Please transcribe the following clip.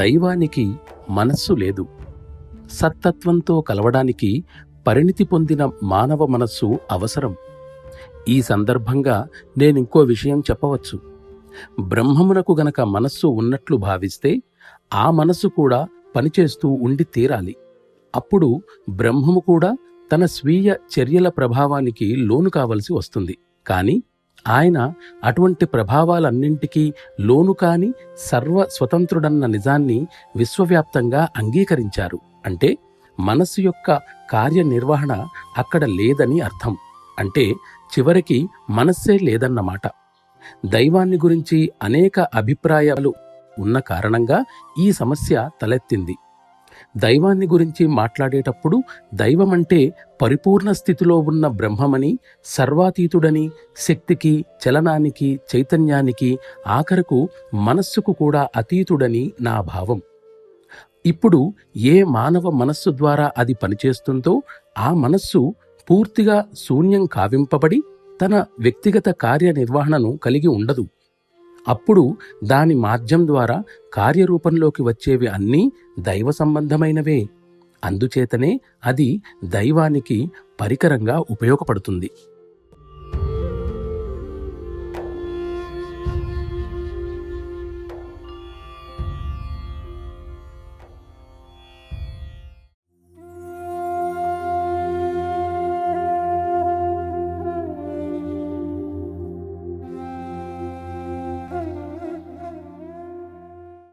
దైవానికి మనస్సు లేదు. సత్తత్వంతో కలవడానికి పరిణితి పొందిన మానవ మనస్సు అవసరం. ఈ సందర్భంగా నేనింకో విషయం చెప్పవచ్చు. బ్రహ్మమునకు గనక మనస్సు ఉన్నట్లు భావిస్తే ఆ మనస్సు కూడా పనిచేస్తూ ఉండి తీరాలి. అప్పుడు బ్రహ్మము కూడా తన స్వీయ చర్యల ప్రభావానికి లోను కావలసి వస్తుంది. కాని ఆయన అటువంటి ప్రభావాలన్నింటికీ లోను కాని సర్వ స్వతంత్రుడన్న నిజాన్ని విశ్వవ్యాప్తంగా అంగీకరించారు. అంటే మనస్సు యొక్క కార్యనిర్వహణ అక్కడ లేదని అర్థం. అంటే చివరికి మనస్సే లేదన్నమాట. దైవాన్ని గురించి అనేక అభిప్రాయాలు ఉన్న కారణంగా ఈ సమస్య తలెత్తింది. దైవాన్ని గురించి మాట్లాడేటప్పుడు దైవమంటే పరిపూర్ణ స్థితిలో ఉన్న బ్రహ్మమని, సర్వాతీతుడని, శక్తికి, చలనానికి, చైతన్యానికి, ఆఖరకు మనస్సుకు కూడా అతీతుడని నా భావం. ఇప్పుడు ఏ మానవ మనస్సు ద్వారా అది పనిచేస్తుందో ఆ మనస్సు పూర్తిగా శూన్యం కావింపబడి తన వ్యక్తిగత కార్యనిర్వహణను కలిగి ఉండదు. అప్పుడు దాని మాధ్యం ద్వారా కార్యరూపంలోకి వచ్చేవి అన్నీ దైవ సంబంధమైనవే. అందుచేతనే అది దైవానికి పరికరంగా ఉపయోగపడుతుంది.